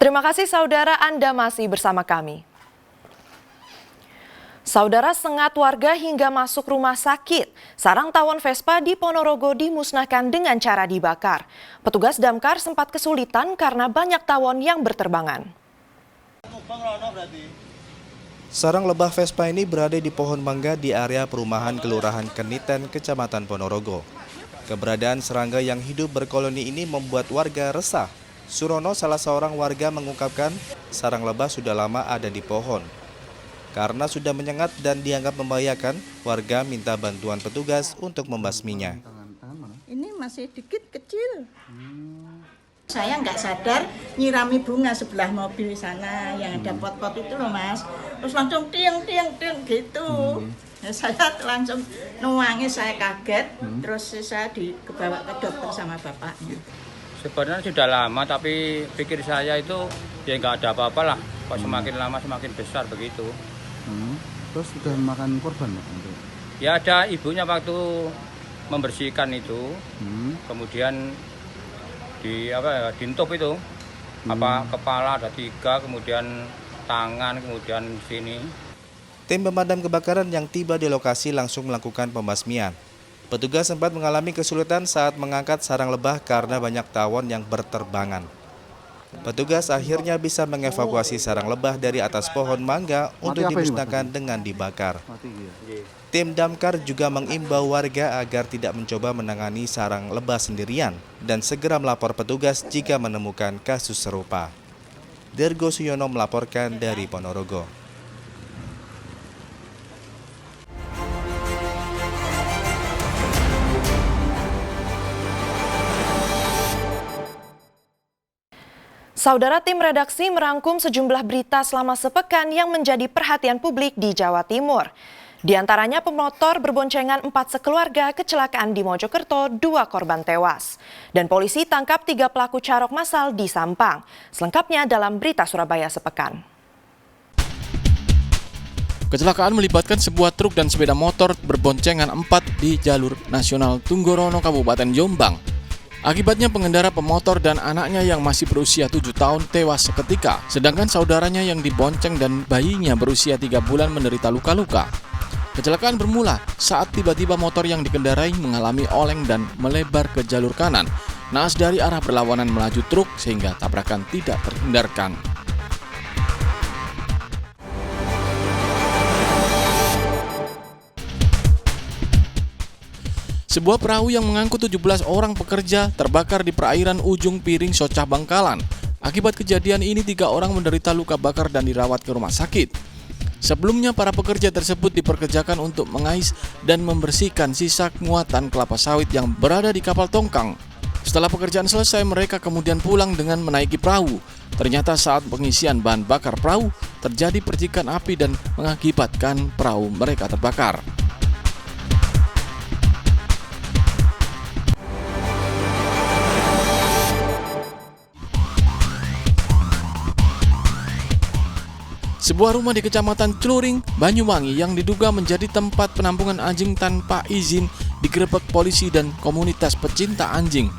Terima kasih saudara, Anda masih bersama kami. Saudara, sengat warga hingga masuk rumah sakit. Sarang tawon Vespa di Ponorogo dimusnahkan dengan cara dibakar. Petugas damkar sempat kesulitan karena banyak tawon yang berterbangan. Sarang lebah Vespa ini berada di pohon mangga di area perumahan Kelurahan Keniten, Kecamatan Ponorogo. Keberadaan serangga yang hidup berkoloni ini membuat warga resah. Surono, salah seorang warga, mengungkapkan sarang lebah sudah lama ada di pohon. Karena sudah menyengat dan dianggap membahayakan, warga minta bantuan petugas untuk membasminya. Ini masih dikit kecil. Saya nggak sadar nyirami bunga sebelah mobil sana yang ada pot-pot itu loh Mas. Terus langsung tiang gitu. Ya, saya langsung nuangis, saya kaget. Terus saya dibawa ke dokter sama bapaknya. Sebenarnya sudah lama, tapi pikir saya itu ya nggak ada apa-apa lah. Kok semakin lama semakin besar begitu. Terus sudah makan korban Pak? Ya ada ibunya waktu membersihkan itu, kemudian diintop itu, kepala ada 3, kemudian tangan, kemudian sini. Tim pemadam kebakaran yang tiba di lokasi langsung melakukan pembasmian. Petugas sempat mengalami kesulitan saat mengangkat sarang lebah karena banyak tawon yang berterbangan. Petugas akhirnya bisa mengevakuasi sarang lebah dari atas pohon mangga untuk dimusnahkan dengan dibakar. Tim damkar juga mengimbau warga agar tidak mencoba menangani sarang lebah sendirian dan segera melapor petugas jika menemukan kasus serupa. Dergo Suyono melaporkan dari Ponorogo. Saudara, tim redaksi merangkum sejumlah berita selama sepekan yang menjadi perhatian publik di Jawa Timur. Di antaranya pemotor berboncengan 4 sekeluarga kecelakaan di Mojokerto, 2 korban tewas. Dan polisi tangkap 3 pelaku carok massal di Sampang. Selengkapnya dalam berita Surabaya sepekan. Kecelakaan melibatkan sebuah truk dan sepeda motor berboncengan 4 di jalur nasional Tunggorono, Kabupaten Jombang. Akibatnya pengendara pemotor dan anaknya yang masih berusia 7 tahun tewas seketika, sedangkan saudaranya yang dibonceng dan bayinya berusia 3 bulan menderita luka-luka. Kecelakaan bermula saat tiba-tiba motor yang dikendarai mengalami oleng dan melebar ke jalur kanan, naas dari arah berlawanan melaju truk sehingga tabrakan tidak terhindarkan. Sebuah perahu yang mengangkut 17 orang pekerja terbakar di perairan Ujung Piring, Socah, Bangkalan. Akibat kejadian ini 3 orang menderita luka bakar dan dirawat ke rumah sakit. Sebelumnya para pekerja tersebut diperkerjakan untuk mengais dan membersihkan sisa muatan kelapa sawit yang berada di kapal tongkang. Setelah pekerjaan selesai, mereka kemudian pulang dengan menaiki perahu. Ternyata saat pengisian bahan bakar perahu terjadi percikan api dan mengakibatkan perahu mereka terbakar. Sebuah rumah di Kecamatan Cluring, Banyuwangi yang diduga menjadi tempat penampungan anjing tanpa izin digerebek polisi dan komunitas pecinta anjing.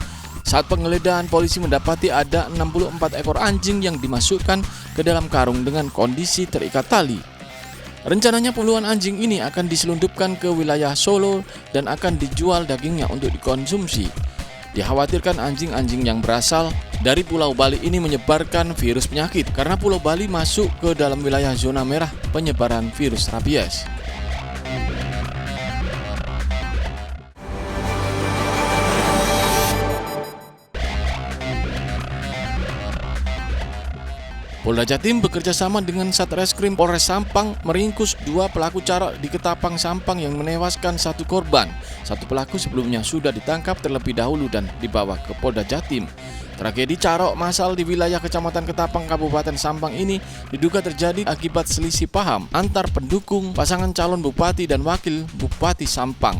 Saat penggeledahan, polisi mendapati ada 64 ekor anjing yang dimasukkan ke dalam karung dengan kondisi terikat tali. Rencananya puluhan anjing ini akan diselundupkan ke wilayah Solo dan akan dijual dagingnya untuk dikonsumsi. Dikhawatirkan anjing-anjing yang berasal dari Pulau Bali ini menyebarkan virus penyakit karena Pulau Bali masuk ke dalam wilayah zona merah penyebaran virus rabies. Polda Jatim bekerjasama dengan Satreskrim Polres Sampang meringkus 2 pelaku carok di Ketapang, Sampang yang menewaskan 1 korban. 1 pelaku sebelumnya sudah ditangkap terlebih dahulu dan dibawa ke Polda Jatim. Tragedi carok massal di wilayah Kecamatan Ketapang, Kabupaten Sampang ini diduga terjadi akibat selisih paham antar pendukung pasangan calon bupati dan wakil bupati Sampang.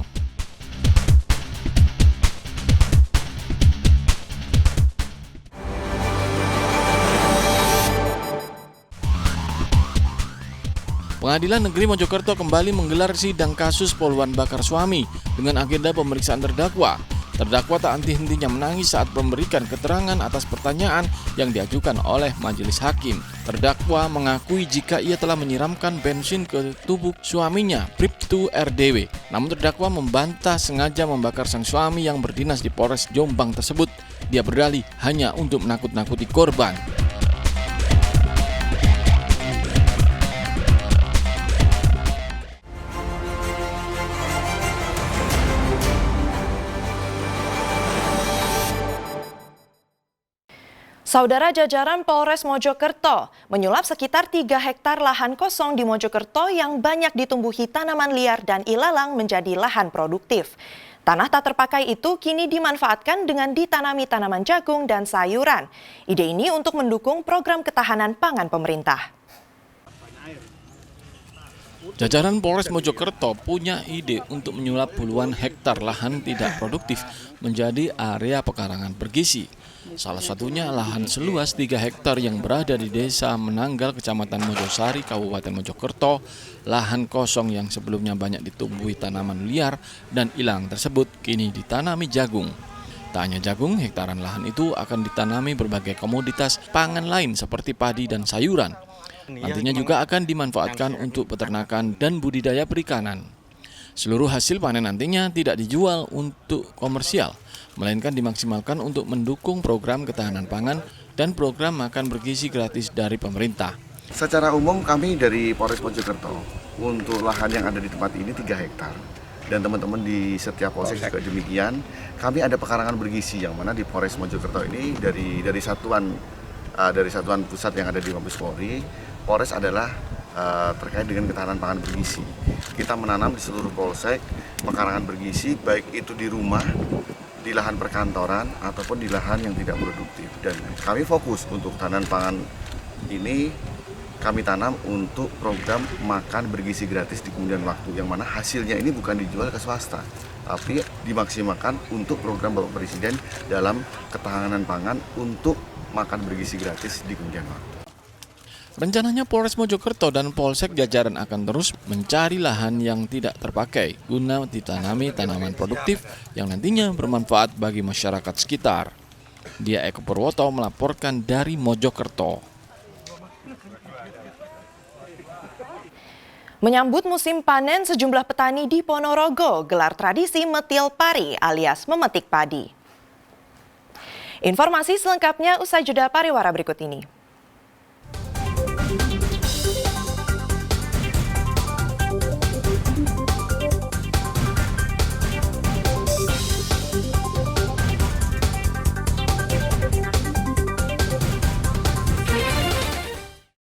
Pengadilan Negeri Mojokerto kembali menggelar sidang kasus poluan bakar suami dengan agenda pemeriksaan terdakwa. Terdakwa tak henti-hentinya menangis saat memberikan keterangan atas pertanyaan yang diajukan oleh majelis hakim. Terdakwa mengakui jika ia telah menyiramkan bensin ke tubuh suaminya, Bribtu RDW. Namun terdakwa membantah sengaja membakar sang suami yang berdinas di Polres Jombang tersebut. Dia berdalih hanya untuk menakut-nakuti korban. Saudara jajaran Polres Mojokerto menyulap sekitar 3 hektar lahan kosong di Mojokerto yang banyak ditumbuhi tanaman liar dan ilalang menjadi lahan produktif. Tanah tak terpakai itu kini dimanfaatkan dengan ditanami tanaman jagung dan sayuran. Ide ini untuk mendukung program ketahanan pangan pemerintah. Jajaran Polres Mojokerto punya ide untuk menyulap puluhan hektar lahan tidak produktif menjadi area pekarangan bergizi. Salah satunya lahan seluas 3 hektar yang berada di Desa Menanggal, Kecamatan Mojosari, Kabupaten Mojokerto. Lahan kosong yang sebelumnya banyak ditumbuhi tanaman liar dan ilalang tersebut kini ditanami jagung. Tak hanya jagung, hektaran lahan itu akan ditanami berbagai komoditas pangan lain seperti padi dan sayuran. Nantinya juga akan dimanfaatkan untuk peternakan dan budidaya perikanan. Seluruh hasil panen nantinya tidak dijual untuk komersial, melainkan dimaksimalkan untuk mendukung program ketahanan pangan dan program makan bergizi gratis dari pemerintah. Secara umum kami dari Polres Mojokerto untuk lahan yang ada di tempat ini 3 hektar. Dan teman-teman di setiap polsek juga demikian. Kami ada pekarangan bergizi yang mana di Polres Mojokerto ini dari satuan pusat yang ada di Mabes Polri. Polres adalah terkait dengan ketahanan pangan bergizi. Kita menanam di seluruh polsek pekarangan bergizi, baik itu di rumah, di lahan perkantoran, ataupun di lahan yang tidak produktif. Dan kami fokus untuk ketahanan pangan ini, kami tanam untuk program makan bergizi gratis di kemudian waktu, yang mana hasilnya ini bukan dijual ke swasta, tapi dimaksimalkan untuk program Bapak Presiden dalam ketahanan pangan untuk makan bergizi gratis di kemudian waktu. Rencananya Polres Mojokerto dan Polsek jajaran akan terus mencari lahan yang tidak terpakai guna ditanami tanaman produktif yang nantinya bermanfaat bagi masyarakat sekitar. Dia Eko Purwoto melaporkan dari Mojokerto. Menyambut musim panen, sejumlah petani di Ponorogo gelar tradisi metil pari alias memetik padi. Informasi selengkapnya usai jeda pariwara berikut ini.